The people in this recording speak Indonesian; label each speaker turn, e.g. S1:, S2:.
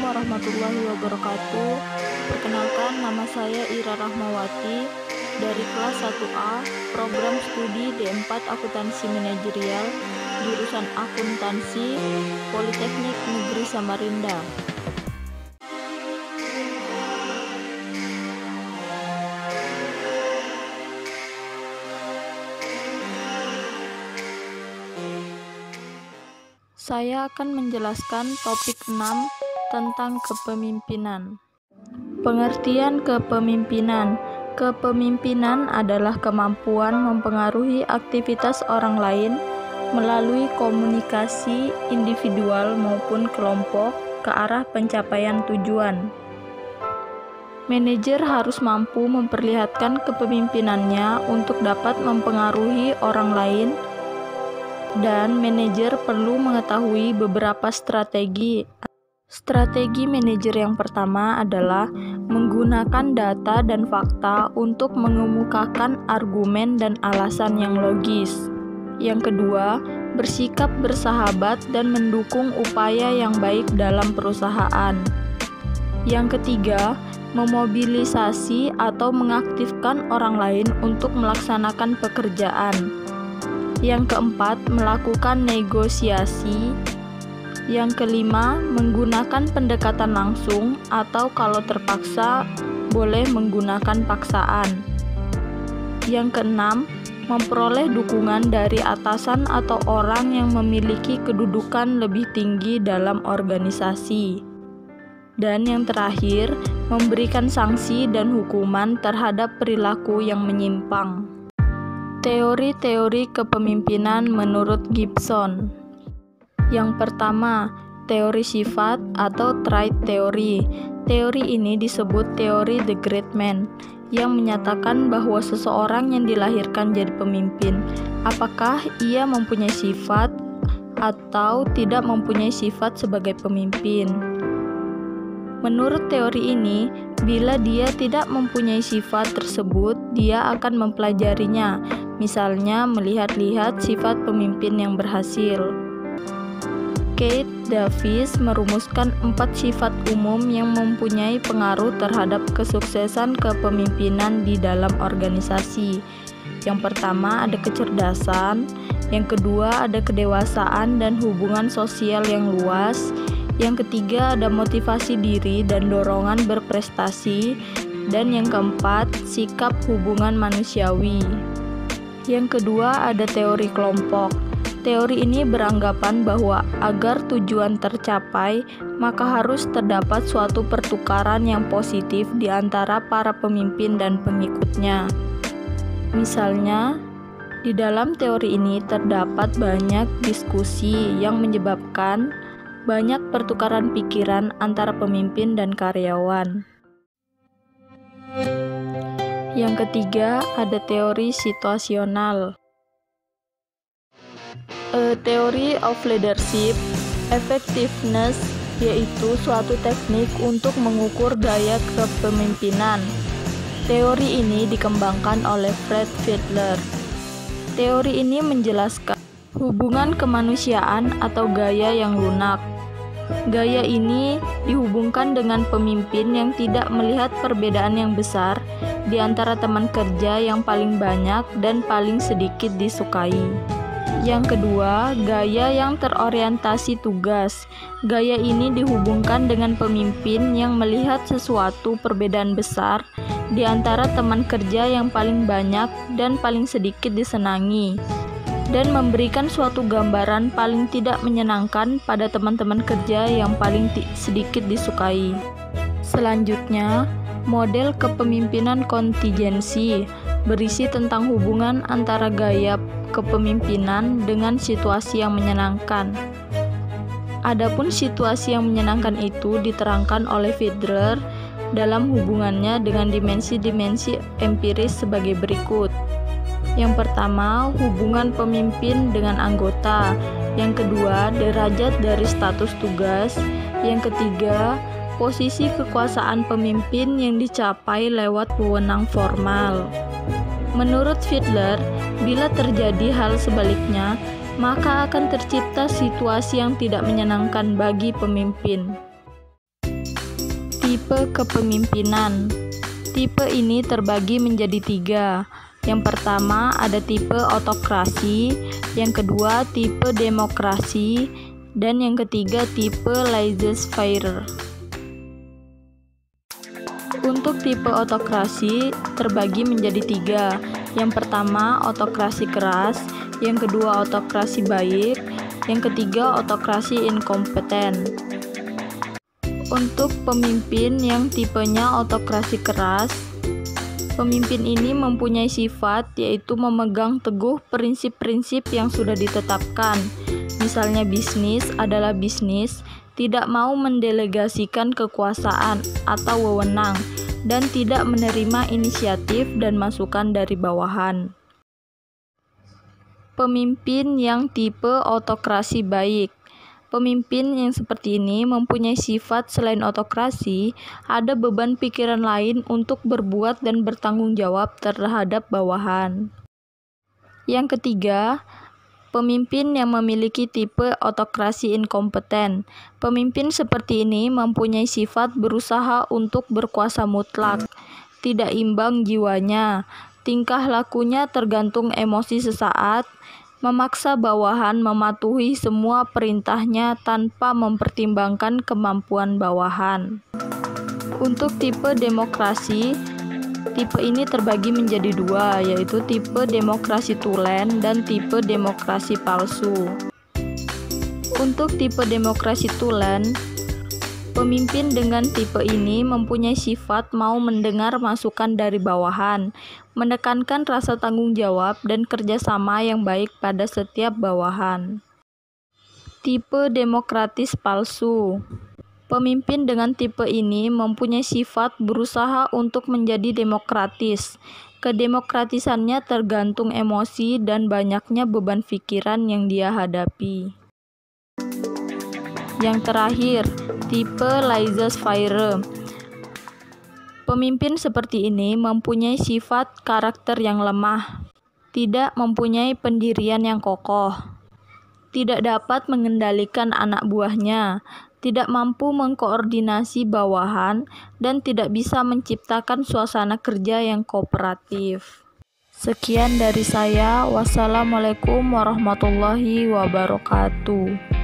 S1: warahmatullahi wabarakatuh. Perkenalkan, nama saya Ira Rahmawati dari kelas 1A, program studi D4 Akuntansi Manajerial, jurusan Akuntansi, Politeknik Negeri Samarinda. Saya akan menjelaskan topik 6 tentang kepemimpinan. Pengertian kepemimpinan. Kepemimpinan adalah kemampuan mempengaruhi aktivitas orang lain melalui komunikasi individual maupun kelompok ke arah pencapaian tujuan. Manajer harus mampu memperlihatkan kepemimpinannya untuk dapat mempengaruhi orang lain, dan manajer perlu mengetahui beberapa strategi. Strategi manajer yang pertama adalah menggunakan data dan fakta untuk mengemukakan argumen dan alasan yang logis. Yang kedua, bersikap bersahabat dan mendukung upaya yang baik dalam perusahaan. Yang ketiga, memobilisasi atau mengaktifkan orang lain untuk melaksanakan pekerjaan. Yang keempat, melakukan negosiasi. Yang kelima, menggunakan pendekatan langsung atau kalau terpaksa, boleh menggunakan paksaan. Yang keenam, memperoleh dukungan dari atasan atau orang yang memiliki kedudukan lebih tinggi dalam organisasi. Dan yang terakhir, memberikan sanksi dan hukuman terhadap perilaku yang menyimpang. Teori-teori kepemimpinan menurut Gibson. Yang pertama, teori sifat atau trait teori. Teori ini disebut teori The Great Man, yang menyatakan bahwa seseorang yang dilahirkan jadi pemimpin, apakah ia mempunyai sifat atau tidak mempunyai sifat sebagai pemimpin. Menurut teori ini, bila dia tidak mempunyai sifat tersebut, dia akan mempelajarinya, misalnya melihat-lihat sifat pemimpin yang berhasil. Keith Davis merumuskan 4 sifat umum yang mempunyai pengaruh terhadap kesuksesan kepemimpinan di dalam organisasi. Yang pertama ada kecerdasan, yang kedua ada kedewasaan dan hubungan sosial yang luas, yang ketiga ada motivasi diri dan dorongan berprestasi, dan yang keempat sikap hubungan manusiawi. Yang kedua ada teori kelompok. Teori ini beranggapan bahwa agar tujuan tercapai, maka harus terdapat suatu pertukaran yang positif di antara para pemimpin dan pengikutnya. Misalnya, di dalam teori ini terdapat banyak diskusi yang menyebabkan banyak pertukaran pikiran antara pemimpin dan karyawan. Yang ketiga, ada teori situasional. Theory of Leadership Effectiveness yaitu suatu teknik untuk mengukur gaya kepemimpinan. Teori ini dikembangkan oleh Fred Fiedler. Teori ini menjelaskan hubungan kemanusiaan atau gaya yang lunak. Gaya ini dihubungkan dengan pemimpin yang tidak melihat perbedaan yang besar di antara teman kerja yang paling banyak dan paling sedikit disukai. Yang kedua, gaya yang terorientasi tugas. Gaya ini dihubungkan dengan pemimpin yang melihat sesuatu perbedaan besar di antara teman kerja yang paling banyak dan paling sedikit disenangi, dan memberikan suatu gambaran paling tidak menyenangkan pada teman-teman kerja yang paling sedikit disukai. Selanjutnya, model kepemimpinan kontingensi berisi tentang hubungan antara gaya kepemimpinan dengan situasi yang menyenangkan. Adapun situasi yang menyenangkan itu diterangkan oleh Fiedler dalam hubungannya dengan dimensi-dimensi empiris sebagai berikut. Yang pertama, hubungan pemimpin dengan anggota. Yang kedua, derajat dari status tugas. Yang ketiga, posisi kekuasaan pemimpin yang dicapai lewat wewenang formal. Menurut Fiedler, bila terjadi hal sebaliknya, maka akan tercipta situasi yang tidak menyenangkan bagi pemimpin. Tipe kepemimpinan. Tipe ini terbagi menjadi 3. Yang pertama ada tipe autokrasi, yang kedua tipe demokrasi, dan yang ketiga tipe laissez-faire. Untuk tipe autokrasi terbagi menjadi 3. Yang pertama autokrasi keras, yang kedua autokrasi baik, yang ketiga autokrasi inkompeten. Untuk pemimpin yang tipenya autokrasi keras, pemimpin ini mempunyai sifat yaitu memegang teguh prinsip-prinsip yang sudah ditetapkan. Misalnya bisnis adalah bisnis, tidak mau mendelegasikan kekuasaan atau wewenang, dan tidak menerima inisiatif dan masukan dari bawahan. Pemimpin yang tipe autokrasi baik. Pemimpin yang seperti ini mempunyai sifat selain autokrasi, ada beban pikiran lain untuk berbuat dan bertanggung jawab terhadap bawahan. Yang ketiga, pemimpin yang memiliki tipe autokrasi inkompeten. Pemimpin seperti ini mempunyai sifat berusaha untuk berkuasa mutlak, tidak imbang jiwanya, tingkah lakunya tergantung emosi sesaat, memaksa bawahan mematuhi semua perintahnya tanpa mempertimbangkan kemampuan bawahan. Untuk tipe demokrasi, tipe ini terbagi menjadi 2, yaitu tipe demokrasi tulen dan tipe demokrasi palsu. Untuk tipe demokrasi tulen, pemimpin dengan tipe ini mempunyai sifat mau mendengar masukan dari bawahan, menekankan rasa tanggung jawab dan kerjasama yang baik pada setiap bawahan. Tipe demokratis palsu. Pemimpin dengan tipe ini mempunyai sifat berusaha untuk menjadi demokratis. Kedemokratisannya tergantung emosi dan banyaknya beban pikiran yang dia hadapi. Yang terakhir, tipe laissez-faire. Pemimpin seperti ini mempunyai sifat karakter yang lemah, tidak mempunyai pendirian yang kokoh, tidak dapat mengendalikan anak buahnya, tidak mampu mengkoordinasi bawahan, dan tidak bisa menciptakan suasana kerja yang kooperatif. Sekian dari saya. Wassalamualaikum warahmatullahi wabarakatuh.